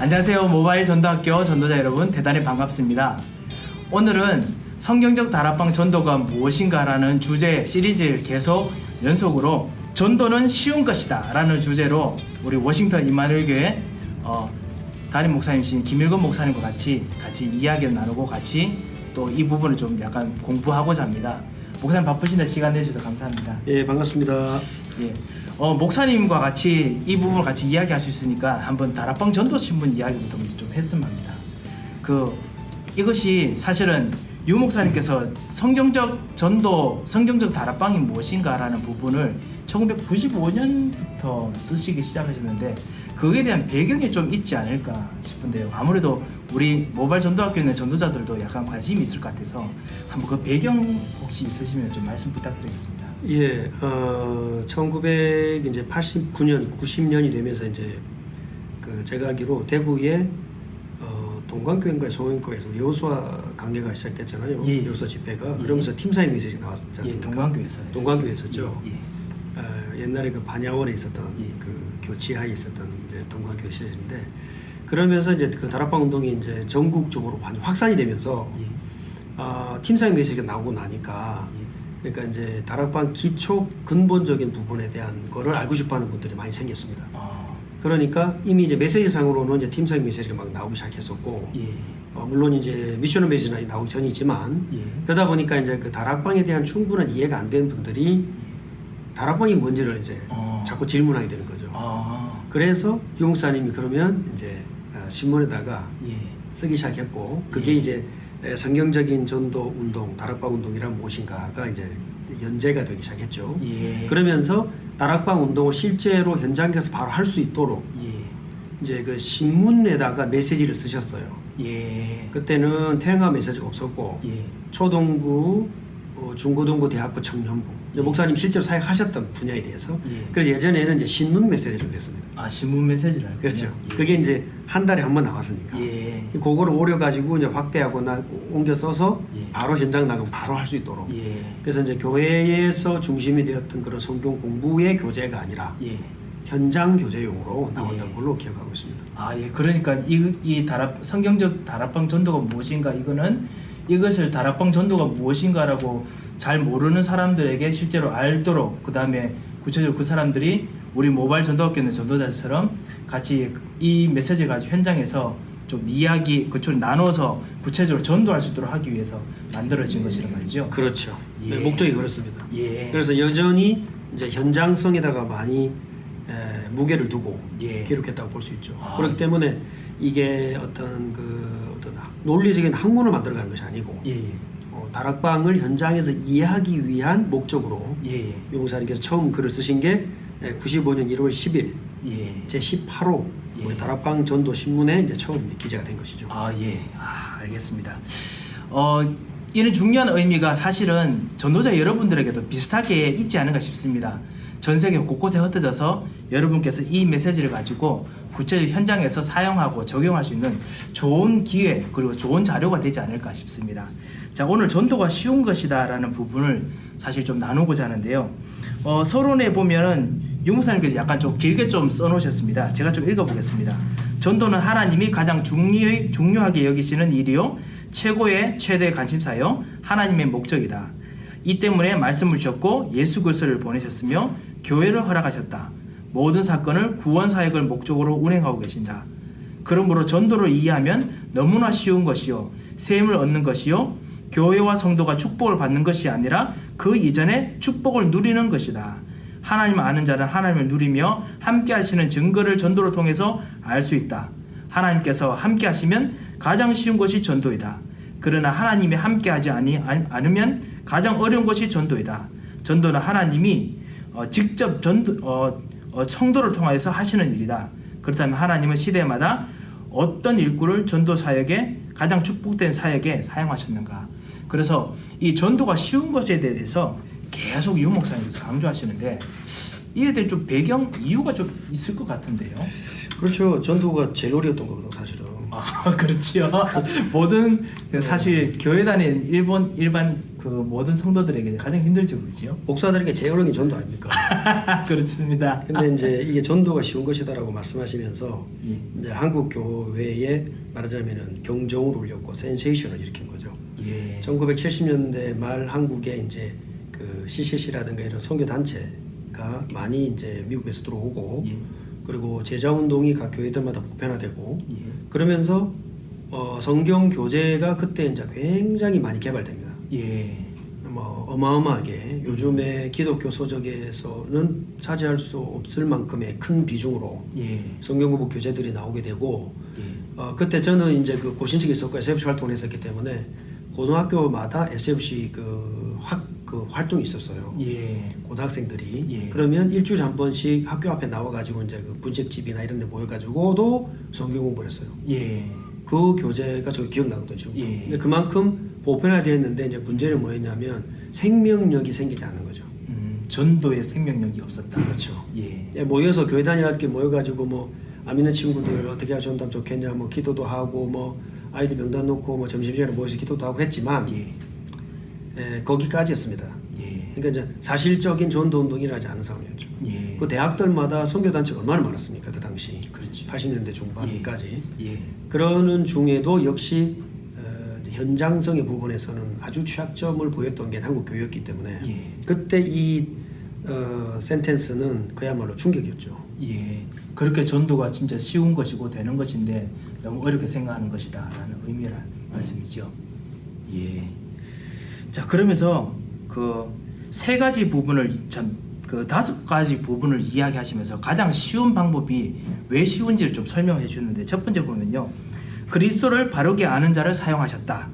안녕하세요. 모바일 전도학교 전도자 여러분, 대단히 반갑습니다. 오늘은 성경적 다락방 전도가 무엇인가라는 주제 시리즈를 계속 연속으로 전도는 쉬운 것이다 라는 주제로 우리 워싱턴 임마누엘 교회 담임 목사님이신 김일건 목사님과 같이 이야기를 나누고 같이 또 이 부분을 좀 약간 공부하고자 합니다. 목사님 바쁘신데 시간 내주셔서 감사합니다. 예, 반갑습니다. 예, 목사님과 같이 이 부분을 같이 이야기할 수 있으니까 한번 다락방 전도 신문 이야기부터 좀 했으면 합니다. 이것이 사실은 유 목사님께서 성경적 전도, 성경적 다락방이 무엇인가라는 부분을 1995년부터 쓰시기 시작하셨는데 그에 대한 배경이 좀 있지 않을까 싶은데요. 아무래도 우리 모바일 전도학교에 있는 전도자들도 약간 관심이 있을 것 같아서 한번 그 배경 혹시 있으시면 좀 말씀 부탁드리겠습니다. 예, 1989년, 90년이 되면서 이제 제가 알기로 대구에 동광교회인가요, 송영교회에서 여호수아 강례가 시작됐잖아요. 예. 여호수아 집회가. 예. 그러면서 팀사인 메시지 나왔지 않습니까? 예, 동광교회에서. 동광교회였었죠. 예, 예. 옛날에 반야월에 있었던 예. 교 지하에 있었던 이제 동광교회 시절인데, 그러면서 이제 다락방 운동이 이제 전국적으로 많이 확산이 되면서 예. 팀사인 메시지가 나오고 나니까 그러니까 이제 다락방 기초 근본적인 부분에 대한 거를 알고 싶어하는 분들이 많이 생겼습니다. 그러니까 이미 이제 메시지상으로는 이제 팀사인 메시지가 막 나오기 시작했었고, 예. 물론 이제 미셔널 메시지가 나오기 전이지만, 예. 그러다 보니까 이제 그 다락방에 대한 충분한 이해가 안 되는 분들이 다락방이 뭔지를 이제 자꾸 질문하게 되는 거죠. 그래서 유 목사님이 그러면 이제 신문에다가 예. 쓰기 시작했고, 그게 예. 이제 성경적인 전도 운동, 다락방 운동이란 무엇인가가 이제 연재가 되기 시작했죠. 예. 그러면서 다락방 운동을 실제로 현장에서 바로 할 수 있도록 예. 이제 그 신문에다가 메시지를 쓰셨어요. 예. 그때는 태영아 메시지가 없었고, 예. 초동부, 중고등부, 대학부, 청년부, 예. 목사님 실제로 사역하셨던 분야에 대해서. 예. 그래서 예전에는 이제 신문 메시지를 그랬습니다. 신문 메시지를 알고 그렇죠. 예. 그게 이제 한 달에 한 번 나왔으니까. 예. 그거를 오려가지고 이제 확대하거나 옮겨 써서 예. 바로 현장 나가면 바로 할 수 있도록. 예. 그래서 이제 교회에서 중심이 되었던 그런 성경 공부의 교재가 아니라 예. 현장 교재용으로 나왔던 예. 걸로 기억하고 있습니다. 예. 그러니까 이 성경적 다락방 전도가 무엇인가, 이것을 다락방 전도가 무엇인가라고 잘 모르는 사람들에게 실제로 알도록, 그 다음에 구체적으로 그 사람들이 우리 모바일 전도학교 있는 전도자처럼 같이 이 메시지를 가지고 현장에서 좀 이야기, 그쪽을 나눠서 구체적으로 전도할 수 있도록 하기 위해서 만들어진 것이란 말이죠. 그렇죠. 예. 네, 목적이 그렇습니다. 예. 그래서 여전히 이제 현장성에다가 많이 무게를 두고 예. 기록했다고 볼 수 있죠. 그렇기 때문에 이게 어떤 논리적인 학문을 만들어가는 것이 아니고, 예. 다락방을 현장에서 이해하기 위한 목적으로 예. 유 목사님께서 처음 글을 쓰신 게 95년 1월 10일 예. 제 18호 예. 우리 다락방 전도 신문에 이제 처음 기재가 된 것이죠. 예. 알겠습니다. 이런 중요한 의미가 사실은 전도자 여러분들에게도 비슷하게 있지 않은가 싶습니다. 전 세계 곳곳에 흩어져서 여러분께서 이 메시지를 가지고 구체적 현장에서 사용하고 적용할 수 있는 좋은 기회, 그리고 좋은 자료가 되지 않을까 싶습니다. 자, 오늘 전도가 쉬운 것이다 라는 부분을 사실 좀 나누고자 하는데요. 서론에 보면은 유 목사님께서 약간 좀 길게 좀 써놓으셨습니다. 제가 좀 읽어보겠습니다. 전도는 하나님이 가장 중요하게 여기시는 일이요, 최대의 관심사요, 하나님의 목적이다. 이 때문에 말씀을 주셨고 예수 그리스도를 보내셨으며 교회를 허락하셨다. 모든 사건을 구원 사역을 목적으로 운행하고 계신다. 그러므로 전도를 이해하면 너무나 쉬운 것이요, 세임을 얻는 것이요, 교회와 성도가 축복을 받는 것이 아니라 그 이전에 축복을 누리는 것이다. 하나님을 아는 자는 하나님을 누리며 함께 하시는 증거를 전도를 통해서 알 수 있다. 하나님께서 함께 하시면 가장 쉬운 것이 전도이다. 그러나 하나님이 함께 하지 않으면 가장 어려운 것이 전도이다. 전도는 하나님이 직접 성도를 통하여서 하시는 일이다. 그렇다면 하나님은 시대마다 어떤 일꾼을 전도 사역에, 가장 축복된 사역에 사용하셨는가. 그래서 이 전도가 쉬운 것에 대해서 계속 유 목사님께서 강조하시는데, 이에 대한 좀 배경 이유가 좀 있을 것 같은데요. 그렇죠. 전도가 제일 어려웠던 거거든 사실은. 아, 그렇죠. 모든 사실 교회 다니는 일반 그 모든 성도들에게 가장 힘들죠, 그렇죠? 목사들에게 제일 어려운 게 전도 아닙니까? 그렇습니다. 근데 이제 이게 전도가 쉬운 것이다라고 말씀하시면서 예. 이제 한국 교회에 말하자면은 경종을 울렸고 센세이션을 일으킨 거죠. 예. 1970년대 말 한국에 이제 그 CCC라든가 이런 선교 단체가 많이 이제 미국에서 들어오고 예. 그리고 제자 운동이 각 교회들마다 보편화되고 예. 그러면서 성경 교재가 그때 이제 굉장히 많이 개발됩니다. 예. 뭐 어마어마하게 요즘의 기독교 서적에서는 차지할 수 없을 만큼의 큰 비중으로 예. 성경 공부 교재들이 나오게 되고 예. 그때 저는 이제 그 고신측에 있었고 SFC 활동을 했었기 때문에 고등학교마다 SFC 그 활동이 있었어요. 예. 고등학생들이 예. 그러면 일주일에 한 번씩 학교 앞에 나와가지고 이제 그 분식집이나 이런 데 모여가지고도 성경 공부를 했어요. 예. 그 교재가 저 기억나거든요. 지금도. 예. 근데 그만큼 보편화되었는데 이제 문제는 뭐였냐면 생명력이 생기지 않는 거죠. 전도의 생명력이 없었다. 그렇죠. 예. 모여서 교회 다니는 게 모여가지고 뭐 안 믿는 친구들 어떻게 하면 전도하면 좋겠냐 뭐 기도도 하고 뭐 아이들 명단 놓고 뭐 점심시간에 모여서 기도도 하고 했지만 거기까지였습니다. 예. 그러니까 이제 사실적인 전도 운동이 일어나지 않은 상황이었죠. 예. 그 대학들마다 선교 단체가 얼마나 많았습니까 그 당시. 그렇죠. 80년대 중반까지. 예. 그러는 중에도 역시 현장성의 부분에서는 아주 취약점을 보였던 게 한국 교회였기 때문에 예. 그때 이 센텐스는 그야말로 충격이었죠. 예. 그렇게 전도가 진짜 쉬운 것이고 되는 것인데 너무 어렵게 생각하는 것이다라는 의미란 말씀이죠. 예. 자, 그러면서 그 세 가지 부분을 그 5가지 부분을 이야기하시면서 가장 쉬운 방법이 왜 쉬운지를 좀 설명해 주는데 첫 번째 보면요. 그리스도를 바르게 아는 자를 사용하셨다.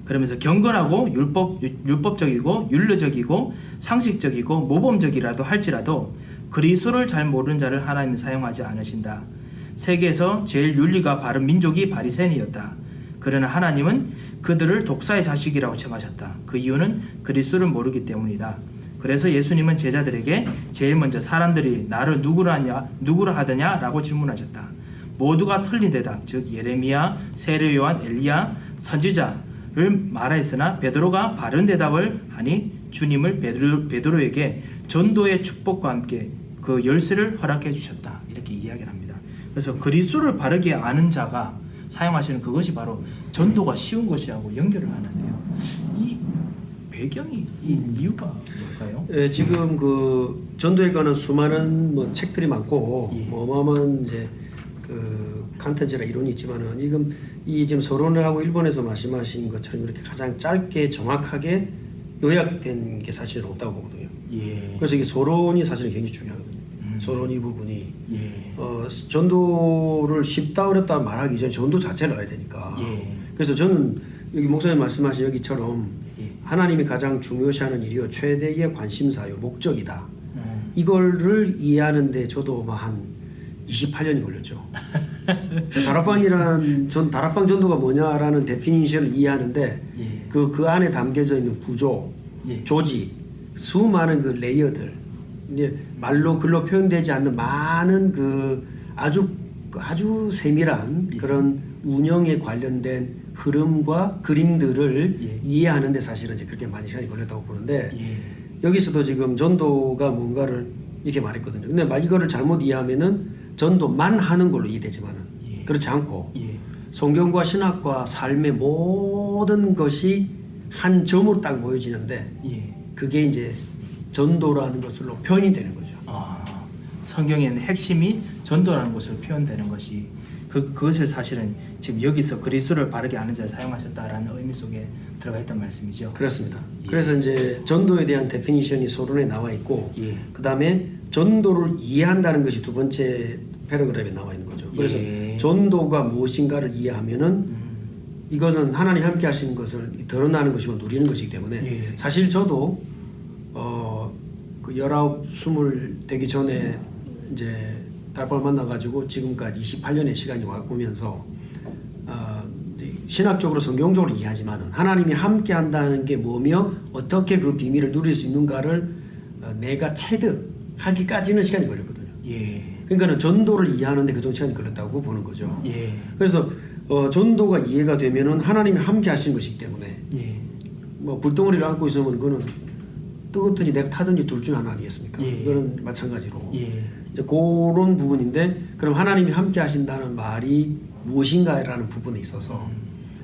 그러면서 경건하고 율법적이고 윤리적이고 상식적이고 모범적이라도 할지라도 그리스도를 잘 모르는 자를 하나님은 사용하지 않으신다. 세계에서 제일 윤리가 바른 민족이 바리새인이었다. 그러나 하나님은 그들을 독사의 자식이라고称하셨다. 그 이유는 그리스도를 모르기 때문이다. 그래서 예수님은 제자들에게 제일 먼저 사람들이 나를 누구라 하더냐라고 질문하셨다. 모두가 틀린 대답, 즉 예레미야, 세례 요한, 엘리야, 선지자를 말하였으나 베드로가 바른 대답을 하니 주님을 베드로에게 전도의 축복과 함께 그 열쇠를 허락해 주셨다. 이렇게 이야기를 합니다. 그래서 그리스도를 바르게 아는 자가 사용하시는 그것이 바로 전도가 쉬운 것이라고 연결을 하는데요. 이 배경이 이 이유가 뭘까요? 지금 그 전도에 관한 수많은 뭐 책들이 많고 예. 뭐 어마어마한 이제 그 컨텐츠나 이론이 있지만은 지금 서론을 하고 일본에서 말씀하신 것처럼 이렇게 가장 짧게 정확하게 요약된 게 사실은 없다고 보거든요. 예. 그래서 이게 서론이 사실은 굉장히 중요하거든요. 서론 이 부분이 예. 전도를 쉽다 어렵다 말하기 전에 전도 자체를 알아야 되니까. 예. 그래서 저는 여기 목사님 말씀하신 여기처럼 예. 하나님이 가장 중요시하는 일이요 최대의 관심사요 목적이다. 이거를 이해하는데 저도 한 28년이 걸렸죠. 다락방 전도가 뭐냐라는 데피니션을 이해하는데 예. 그 안에 담겨져 있는 구조, 예. 조직, 수많은 그 레이어들, 이제 말로 글로 표현되지 않는 많은 그 아주 세밀한 예. 그런 운영에 관련된 흐름과 그림들을 예. 이해하는데 사실은 이제 그렇게 많이 시간이 걸렸다고 보는데 예. 여기서도 지금 전도가 뭔가를 이렇게 말했거든요. 근데 이거를 잘못 이해하면은 전도만 하는 걸로 이해되지만은 예. 그렇지 않고 예. 성경과 신학과 삶의 모든 것이 한 점으로 딱 모여지는데 예. 그게 이제 전도라는 것으로 표현이 되는 거죠. 성경에는 핵심이 전도라는 것으로 표현되는 것이 그것을 사실은 지금 여기서 그리스도를 바르게 아는 자를 사용하셨다라는 의미 속에 들어가 있단 말씀이죠. 그렇습니다. 예. 그래서 이제 전도에 대한 데피니션이 서론에 나와 있고 예. 그 다음에 전도를 이해한다는 것이 두 번째 패러그래프에 나와 있는 거죠. 그래서 예. 전도가 무엇인가를 이해하면은 이것은 하나님 함께 하신 것을 드러나는 것이고 누리는 것이기 때문에 예. 사실 저도 그 19, 20 되기 전에 이제 달방을 만나가지고 지금까지 28년의 시간이 오면서 신학적으로 성경적으로 이해하지만은 하나님이 함께 한다는 게 뭐며 어떻게 그 비밀을 누릴 수 있는가를 내가 체득 하기까지는 시간이 걸렸거든요. 예. 그러니까는 전도를 이해하는데 그 정도 시간이 걸렸다고 보는 거죠. 예. 그래서 전도가 이해가 되면은 하나님이 함께 하신 것이기 때문에 예. 뭐 불덩어리를 안고 있으면 그거는 뜨겁든지 내가 타든지 둘 중 하나 아니겠습니까? 예. 그거는 마찬가지로 예. 이제 그런 부분인데 그럼 하나님이 함께 하신다는 말이 무엇인가라는 부분에 있어서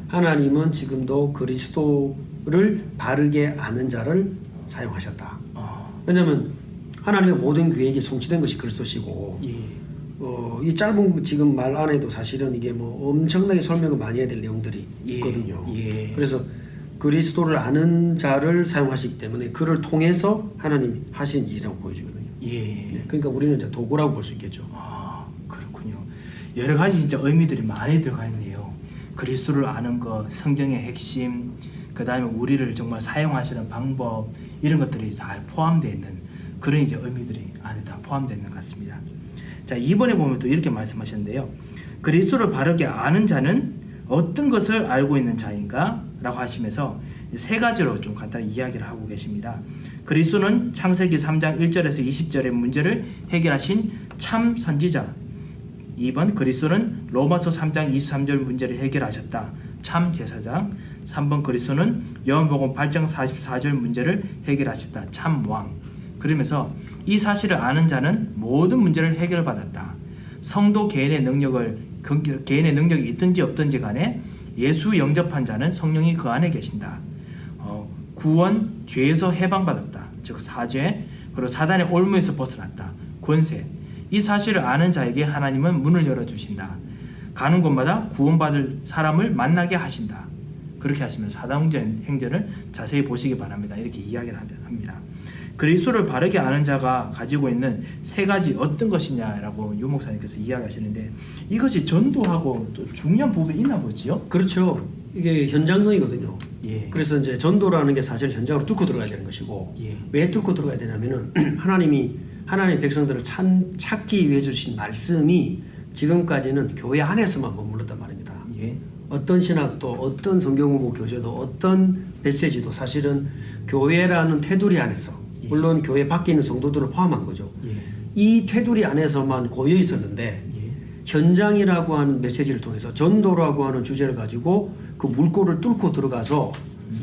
하나님은 지금도 그리스도를 바르게 아는 자를 사용하셨다. 왜냐하면 하나님의 모든 계획이 성취된 것이 그리스도시고 예. 이 짧은 지금 말 안에도 사실은 이게 뭐 엄청나게 설명을 많이 해야 될 내용들이 있거든요. 예. 그래서 그리스도를 아는 자를 사용하시기 때문에 그를 통해서 하나님이 하신 일이라고 보여지거든요. 예. 그러니까 우리는 이제 도구라고 볼 수 있겠죠. 그렇군요. 여러 가지 진짜 의미들이 많이 들어가 있네요. 그리스도를 아는 것, 성경의 핵심, 그 다음에 우리를 정말 사용하시는 방법 이런 것들이 다 포함되어 있는 그런 이제 의미들이 안에 다 포함되어 있는 것 같습니다. 자, 이번에 보면 또 이렇게 말씀하셨는데요. 그리스도를 바르게 아는 자는 어떤 것을 알고 있는 자인가? 라고 하시면서 세 가지로 좀 간단히 이야기를 하고 계십니다. 그리스도는 창세기 3장 1절에서 20절의 문제를 해결하신 참 선지자. 2번 그리스도는 로마서 3장 23절 문제를 해결하셨다. 참 제사장. 3번 그리스도는 요한복음 8장 44절 문제를 해결하셨다. 참 왕. 그러면서 이 사실을 아는 자는 모든 문제를 해결받았다. 성도 개인의 능력이 있든지 없든지 간에 예수 영접한 자는 성령이 그 안에 계신다. 구원, 죄에서 해방받았다. 즉 사죄, 그리고 사단의 올무에서 벗어났다. 권세. 이 사실을 아는 자에게 하나님은 문을 열어주신다. 가는 곳마다 구원받을 사람을 만나게 하신다. 그렇게 하시면 사도행전 행전을 자세히 보시기 바랍니다. 이렇게 이야기를 합니다. 그리스도를 바르게 아는 자가 가지고 있는 세 가지 어떤 것이냐라고 유 목사님께서 이야기하시는데 이것이 전도하고 또 중요한 부분이 있나 보지요? 그렇죠. 이게 현장성이거든요. 예. 그래서 이제 전도라는 게 사실 현장으로 뚫고 들어가야 되는 것이고 예. 왜 뚫고 들어가야 되냐면은 하나님의 백성들을 찾기 위해 주신 말씀이 지금까지는 교회 안에서만 머물렀단 말입니다. 예. 어떤 신학도 어떤 성경공부 교재도 어떤 메시지도 사실은 교회라는 테두리 안에서 예. 물론 교회 밖에 있는 성도들을 포함한 거죠. 예. 이 테두리 안에서만 고여 있었는데 예. 현장이라고 하는 메시지를 통해서 전도라고 하는 주제를 가지고 그 물꼬를 뚫고 들어가서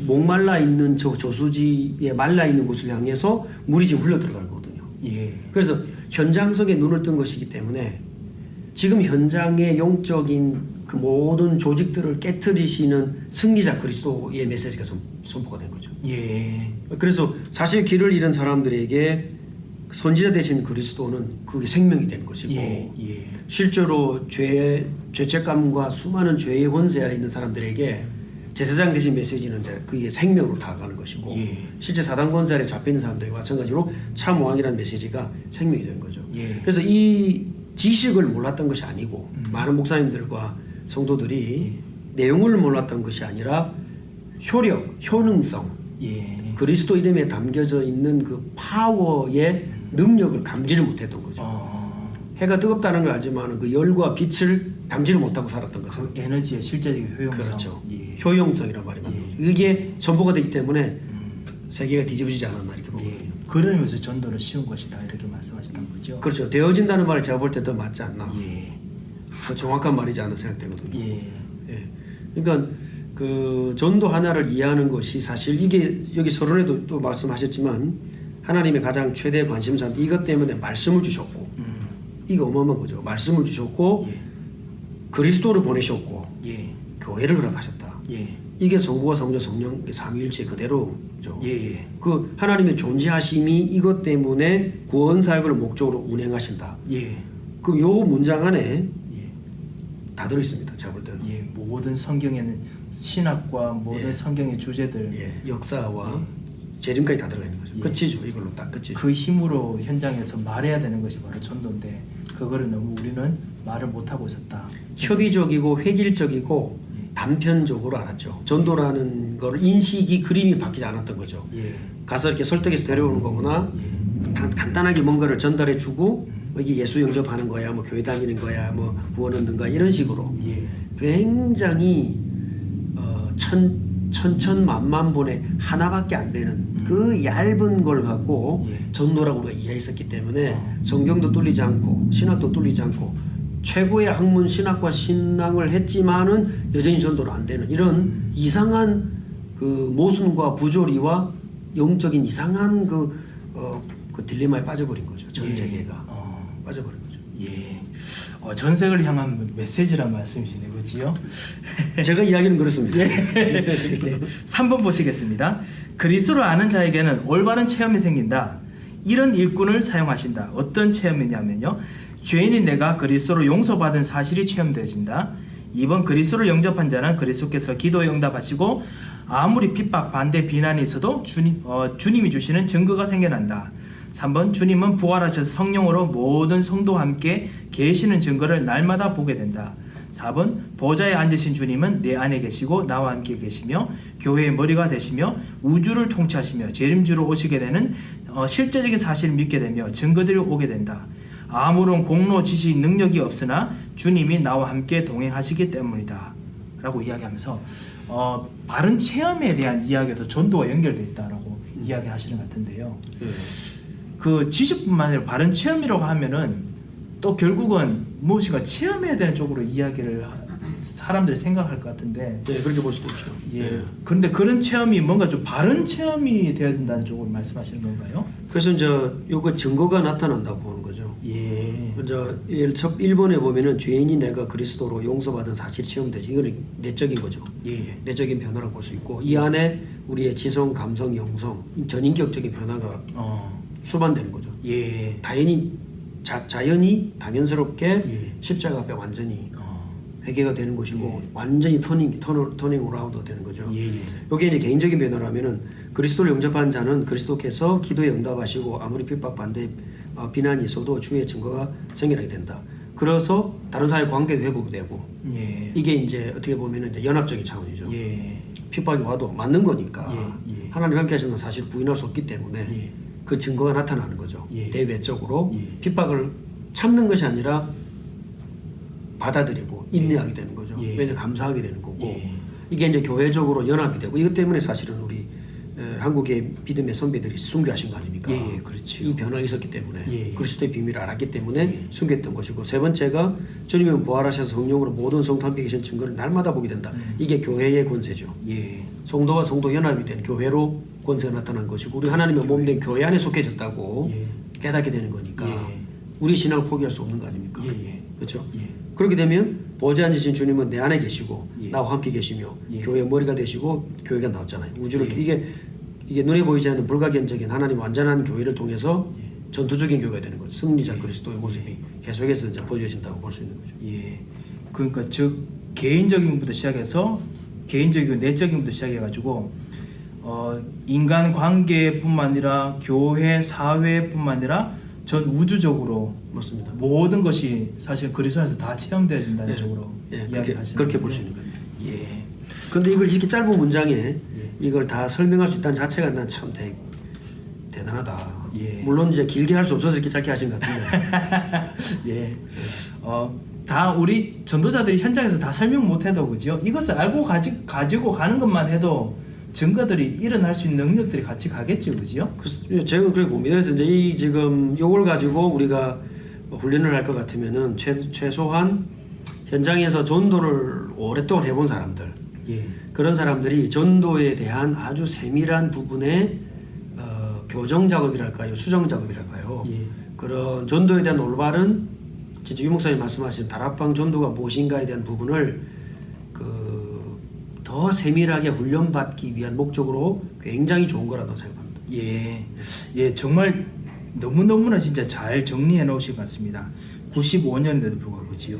목말라 있는 저 저수지에 말라 있는 곳을 향해서 물이 지금 흘러 들어가는 거거든요. 예. 그래서 현장성에 눈을 뜬 것이기 때문에 지금 현장의 영적인 그 모든 조직들을 깨트리시는 승리자 그리스도의 메시지가 선포가 된 거죠. 예. 그래서 사실 길을 잃은 사람들에게 선지자 되신 그리스도는 그게 생명이 되는 것이고 예. 예. 실제로 죄책감과 수많은 죄의 권세 아래 있는 사람들에게 제사장 되신 메시지는 이제 그게 생명으로 다가가는 것이고 예. 실제 사단 권세 아래 잡혀 있는 사람들과 마찬가지로 참 왕이라는 메시지가 생명이 되는 거죠. 예. 그래서 이 지식을 몰랐던 것이 아니고 많은 목사님들과 성도들이 내용을 몰랐던 것이 아니라 효력, 효능성, 예. 그리스도 이름에 담겨져 있는 그 파워의 능력을 감지를 못했던 거죠. 해가 뜨겁다는 걸 알지만 그 열과 빛을 감지를 못하고 살았던 거죠. 그 에너지의 실제적인 효용성. 그렇죠. 예. 효용성이란 말이 맞는 거죠. 이게 선포가 되기 때문에 세계가 뒤집어지지 않았나 이렇게 보거든요. 예. 그러면서 전도는 쉬운 것이다 이렇게 말씀하셨던 거죠. 그렇죠. 되어진다는 말이 제가 볼 때 더 맞지 않나. 예. 더 정확한 말이지 않나 생각되거든요. 예. 예. 그러니까 그 전도 하나를 이해하는 것이 사실 이게 여기 서론에도 또 말씀하셨지만 하나님의 가장 최대 관심사 이것 때문에 말씀을 주셨고 이거 어마어마한 거죠. 말씀을 주셨고 예. 그리스도를 보내셨고 예. 교회를 허락하셨다. 예. 이게 성부와 성자 성령 삼위일체 그대로죠. 예. 그 하나님의 존재하심이 이것 때문에 구원 사역을 목적으로 운행하신다. 예. 그 요 문장 안에 예. 다 들어 있습니다. 제가 볼 때는. 예. 모든 성경에는 신학과 모든 예. 성경의 주제들 예. 역사와 재림까지 다 들어가 있는 거죠. 예. 끝이죠. 이걸로 딱 끝이죠. 그 힘으로 현장에서 말해야 되는 것이 바로 전도인데 그거를 너무 우리는 말을 못하고 있었다. 협의적이고 획일적이고 단편적으로 알았죠. 전도라는 걸 인식이 그림이 바뀌지 않았던 거죠. 예. 가서 이렇게 설득해서 데려오는 거거나 간단하게 뭔가를 전달해주고 이게 예수 영접하는 거야, 뭐 교회 다니는 거야, 뭐 구원 얻는 거야 이런 식으로 예. 굉장히 천천만만분의 하나밖에 안 되는 그 얇은 걸 갖고 예. 전도라고 우리가 이해했었기 때문에 성경도 뚫리지 않고 신학도 뚫리지 않고 최고의 학문 신학과 신앙을 했지만은 여전히 전도로 안 되는 이런 이상한 그 모순과 부조리와 영적인 이상한 그 딜레마에 빠져버린 거죠. 전 예. 세계가 빠져버린 거죠. 예. 전sek을 향한 메시지란 말씀이시네요. 그렇지요? 제가 이야기는 그렇습니다. 네. 3번 보시겠습니다. 그리스도를 아는 자에게는 올바른 체험이 생긴다. 이런 일꾼을 사용하신다. 어떤 체험이냐면요. 죄인인 내가 그리스도로 용서받은 사실이 체험되어진다. 2번 그리스도를 영접한 자는 그리스도께서 기도에 응답하시고 아무리 핍박, 반대, 비난이 있어도 주님이 주시는 증거가 생겨난다. 3번 주님은 부활하셔서 성령으로 모든 성도와 함께 계시는 증거를 날마다 보게 된다. 4번 보좌에 앉으신 주님은 내 안에 계시고 나와 함께 계시며 교회의 머리가 되시며 우주를 통치하시며 재림주로 오시게 되는 실제적인 사실을 믿게 되며 증거들이 오게 된다. 아무런 공로, 지시, 능력이 없으나 주님이 나와 함께 동행하시기 때문이다 라고 이야기하면서 바른 체험에 대한 이야기도 전도와 연결되어 있다라고 이야기하시는 것 같은데요. 그 지식뿐만 아니라 바른 체험이라고 하면은 또 결국은 무엇인가 체험해야 되는 쪽으로 이야기를 사람들이 생각할 것 같은데, 네, 그렇게 볼 수도 있죠. 예. 그런데 그런 체험이 뭔가 좀 바른 체험이 되어야 된다는 쪽으로 말씀하시는 건가요? 그래서 이제 요거 증거가 나타난다고 보는 거죠. 예. 이제 1번에 보면은 죄인이 내가 그리스도로 용서받은 사실이 체험되지. 이거는 내적인 거죠. 예. 내적인 변화라고 볼 수 있고 이 안에 우리의 지성, 감성, 영성, 전인격적인 변화가 수반되는 거죠. 예. 자연히 당연스럽게 예. 십자가 앞에 완전히 회개가 되는 것이고 완전히 터닝 어라운드가 되는 거죠. 예. 여기에 이제 개인적인 변화라면은 그리스도를 영접한 자는 그리스도께서 기도에 응답하시고 아무리 핍박, 반대, 비난이 있어도 주의 증거가 생겨나게 된다. 그래서 다른 사람의 관계도 회복되고 예. 이게 이제 어떻게 보면은 이제 연합적인 차원이죠. 예. 핍박이 와도 맞는 거니까 예. 하나님 함께 하시는 사실 부인할 수 없기 때문에 예. 그 증거가 나타나는 거죠. 예. 대외적으로 예. 핍박을 참는 것이 아니라 받아들이고 인내하게 되는 거죠. 예. 왜냐하면 감사하게 되는 거고 예. 이게 이제 교회적으로 연합이 되고 이것 때문에 사실은 우리 한국의 믿음의 선배들이 순교하신 거 아닙니까? 예, 그렇죠. 이 변화가 있었기 때문에 예. 그리스도의 비밀을 알았기 때문에 예. 순교했던 것이고 세 번째가 주님은 부활하셔서 성령으로 모든 성도 함께 계신 증거를 날마다 보게 된다. 이게 교회의 권세죠. 예. 성도와 성도 연합이 된 교회로 권세가 나타난 것이고 우리 하나님의 몸 된 교회 안에 속해졌다고 예. 깨닫게 되는 거니까 예. 우리 신앙을 포기할 수 없는 거 아닙니까? 예. 그렇죠? 예. 그렇게 되면 보좌에 앉으신 주님은 내 안에 계시고 예. 나와 함께 계시며 예. 교회의 머리가 되시고 교회가 나왔잖아요. 우주를 예. 이게 눈에 보이지 않는 불가견적인 하나님 완전한 교회를 통해서 예. 전투적인 교회가 되는 거죠. 승리자 그리스도의 모습이 계속해서 이제 보여진다고 볼 수 있는 거죠. 예. 그러니까 즉 개인적인 것부터 시작해서 개인적이고 내적인 것부터 시작해가지고 인간 관계뿐만 아니라 교회 사회뿐만 아니라 전 우주적으로 맞습니다. 모든 것이 사실 그리스도 안에서 다 체험되어진다는 예. 쪽으로 예. 이야기하시는 그렇게 거군요. 볼 수 있는 거예요. 예. 근데 이걸 이렇게 짧은 문장에 이걸 다 설명할 수 있다는 자체가 난 참 대단하다. 예. 물론 이제 길게 할 수 없어서 이렇게 짧게 하신 것 같은데. 예. 다 우리 전도자들이 현장에서 다 설명 못해도 그죠? 이것을 알고 가지고 가는 것만 해도 증거들이 일어날 수 있는 능력들이 같이 가겠죠, 그죠? 제가 그렇게 봅니다. 그래서 이제 이 지금 요걸 가지고 우리가 훈련을 할 것 같으면은 최소한 현장에서 전도를 오랫동안 해본 사람들, 예. 그런 사람들이 전도에 대한 아주 세밀한 부분의 교정 작업이랄까요, 수정 작업이랄까요. 예. 그런 전도에 대한 올바른 진짜 유 목사님 말씀하신 다락방 전도가 무엇인가에 대한 부분을 더 세밀하게 훈련받기 위한 목적으로 굉장히 좋은 거라고 생각합니다. 예. 예, 정말 너무너무나 진짜 잘 정리해 놓으신 것 같습니다. 95년인데도 불구하고 그지요.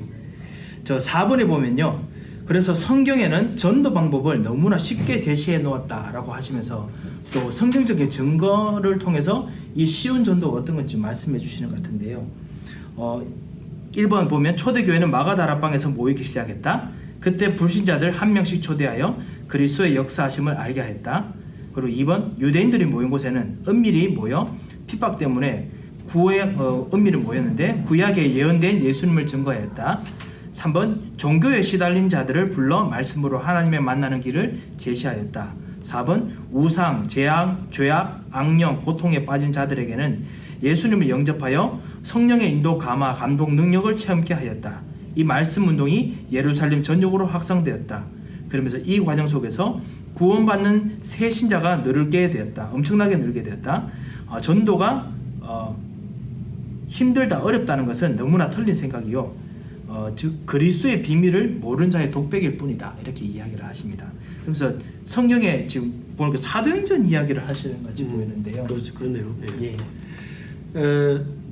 저 4번에 보면요. 그래서 성경에는 전도 방법을 너무나 쉽게 제시해 놓았다라고 하시면서 또 성경적인 증거를 통해서 이 쉬운 전도가 어떤 건지 말씀해 주시는 것 같은데요. 1번 보면 초대교회는 마가다락방에서 모이기 시작했다. 그때 불신자들 한 명씩 초대하여 그리스도의 역사하심을 알게 했다. 그리고 2번 유대인들이 모인 곳에는 은밀히 모여 핍박 때문에 은밀히 모였는데 구약에 예언된 예수님을 증거했다. 3번 종교에 시달린 자들을 불러 말씀으로 하나님의 만나는 길을 제시하였다. 4번 우상, 재앙, 죄악, 악령, 고통에 빠진 자들에게는 예수님을 영접하여 성령의 인도, 감화, 감동, 능력을 체험케 하였다. 이 말씀 운동이 예루살렘 전역으로 확산되었다. 그러면서 이 과정 속에서 구원받는 새 신자가 늘게 되었다. 엄청나게 늘게 되었다. 전도가 힘들다, 어렵다는 것은 너무나 틀린 생각이요. 즉 그리스도의 비밀을 모르는 자의 독백일 뿐이다. 이렇게 이야기를 하십니다. 그래서 성경에 지금 보니까 사도행전 이야기를 하시는 것 같이 보이는데요. 그렇죠, 그렇네요. 예.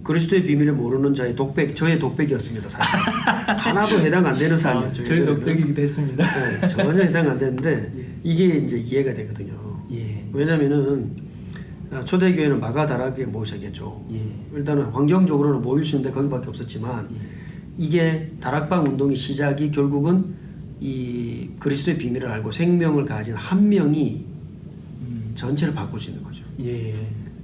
그리스도의 비밀을 모르는 자의 독백, 저의 독백이었습니다. 사실 하나도 해당 안 되는 사안이었죠. 저희 독백이기도 했습니다. 네, 전혀 해당 안 되는데 이게 이제 이해가 되거든요. 예. 왜냐하면은 초대교회는 마가다락에 모시겠죠. 예. 일단은 환경적으로는 모일 수 있는데 거기밖에 없었지만 이게 다락방 운동의 시작이 결국은 이 그리스도의 비밀을 알고 생명을 가진 한 명이 전체를 바꿀 수 있는 거죠. 예.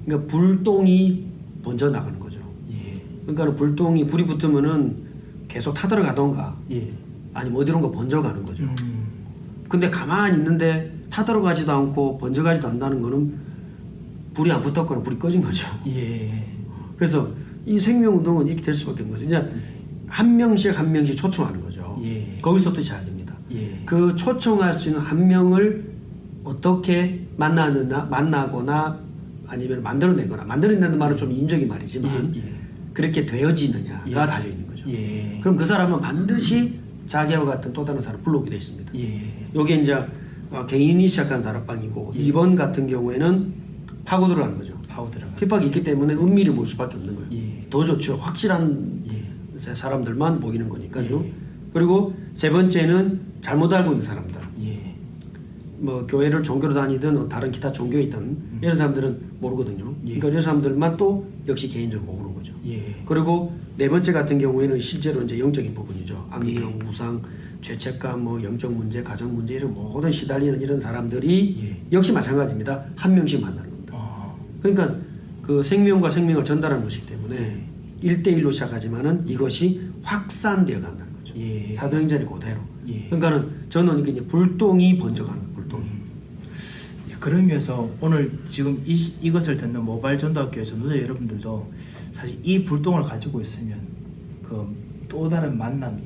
그러니까 불똥이 번져 나가는 거죠. 예. 그러니까 불똥이 불이 붙으면은 계속 타들어가던가 예. 아니면 어디론가 번져가는 거죠. 근데 가만히 있는데 타들어가지도 않고 번져가지도 않는다는 거는 불이 안 붙었거나 불이 꺼진 거죠. 예. 그래서 이 생명운동은 이렇게 될 수밖에 없는 거죠. 이제 한 명씩 초청하는 거죠. 예. 거기서부터 시작됩니다. 예. 그 초청할 수 있는 한 명을 어떻게 만나거나 아니면 만들어내거나 만들어낸다는 말은 좀 인적인 말이지만 예. 그렇게 되어지느냐가 예. 달려있는 거죠. 예. 그럼 그 사람은 반드시 자기와 같은 또 다른 사람을 불러오게 되어 있습니다. 예. 여기 이제 개인이 시작한 다락방이고 예. 2번 같은 경우에는 파고 들어가는 거죠. 파고 들어가. 핍박이 있기 때문에 은밀히 모일 수밖에 없는 거예요. 예. 더 좋죠. 확실한 예. 사람들만 모이는 거니까요. 예. 그리고 세 번째는 잘못 알고 있는 사람들. 예. 뭐 교회를 종교로 다니든 다른 기타 종교에 있든 이런 사람들은 모르거든요. 예. 그러니까 이런 사람들만 또 역시 개인적으로 모르는 거죠. 예. 그리고 네 번째 같은 경우에는 실제로 이제 영적인 부분이죠. 악령, 우상, 죄책감, 뭐 영적 문제, 가정 문제 이런 모든 시달리는 이런 사람들이 예. 역시 마찬가지입니다. 한 명씩 만나는 겁니다. 그러니까 그 생명과 생명을 전달하는 것이기 때문에 1대1로 시작하지만은 이것이 확산되어 간다는 거죠. 예. 사도행전이 그대로. 예. 그러니까는 저는 이게 이제 불똥이 번져가는 거예요. 불똥이. 예, 그런 의미에서 오늘 지금 이것을 듣는 모바일 전도학교의 전도자 여러분들도 사실 이 불똥을 가지고 있으면 그 또 다른 만남이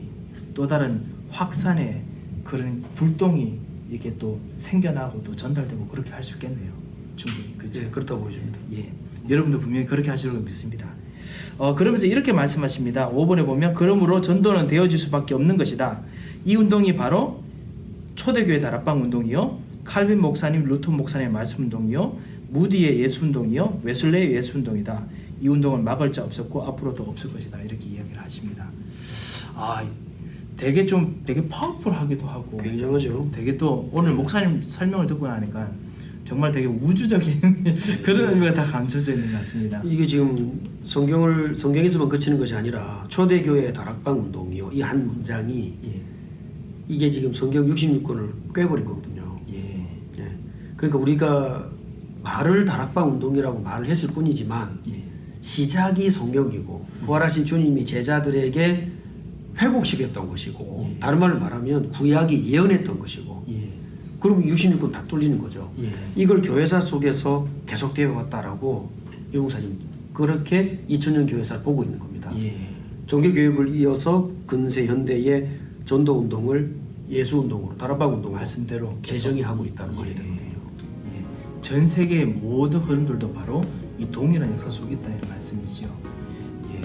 또 다른 확산의 그런 불똥이 이렇게 또 생겨나고 또 전달되고 그렇게 할 수 있겠네요. 충분히. 그렇죠? 네, 그렇다고 보여집니다. 예. 여러분도 분명히 그렇게 하시려고 믿습니다. 그러면서 이렇게 말씀하십니다. 5번에 보면 그러므로 전도는 되어질 수밖에 없는 것이다. 이 운동이 바로 초대교회 다락방 운동이요, 칼빈 목사님, 루터 목사님의 말씀 운동이요, 무디의 예수 운동이요, 웨슬레의 예수 운동이다. 이 운동을 막을 자 없었고 앞으로도 없을 것이다. 이렇게 이야기를 하십니다. 되게 파워풀하기도 하고 굉장하죠. 되게 또 오늘 목사님 설명을 듣고 나니까 정말 되게 우주적인 그런 의미가 다 감춰져 있는 것 같습니다. 이게 지금 성경에서만 그치는 것이 아니라 초대교회 다락방 운동이요. 이 한 문장이 예. 이게 지금 성경 66권을 꿰버린 거거든요. 예. 예. 그러니까 우리가 말을 다락방 운동이라고 말을 했을 뿐이지만 예. 시작이 성경이고 부활하신 주님이 제자들에게 회복시켰던 것이고 예. 다른 말로 말하면 구약이 예언했던 것이고 예. 그럼 66권 다 뚫리는 거죠. 예. 이걸 교회사 속에서 계속 되어 왔다라고 유목사님 그렇게 2000년 교회사를 보고 있는 겁니다. 예. 종교교육을 이어서 근세 현대의 전도운동을 예수운동으로 다락방 운동으로 말씀대로 재정이 하고 있다는 예. 말이 되거든요. 예. 전 세계의 모든 흐름들도 바로 이 동일한 역사 속에 있다 이런 말씀이죠. 예.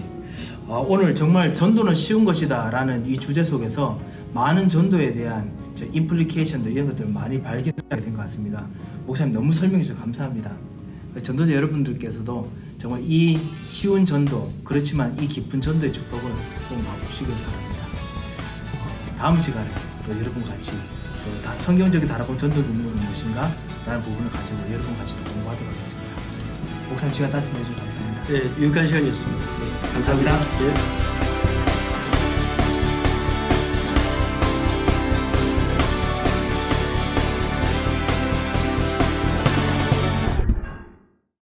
오늘 정말 전도는 쉬운 것이다 라는 이 주제 속에서 많은 전도에 대한 임플리케이션도 이런 것들을 많이 발견하게 된 것 같습니다. 목사님 너무 설명해 주셔서 감사합니다. 전도자 여러분들께서도 정말 이 쉬운 전도 그렇지만 이 깊은 전도의 축복을 꼭 맛보시길 바랍니다. 다음 시간에 또 여러분 같이 또 성경적인 다락방 전도 능력은 무엇인가 라는 부분을 가지고 여러분 같이 또 공부하도록 하겠습니다. 목사님 시간 따서 내주셔서 감사합니다. 네, 유익한 시간이었습니다. 네, 감사합니다. 네.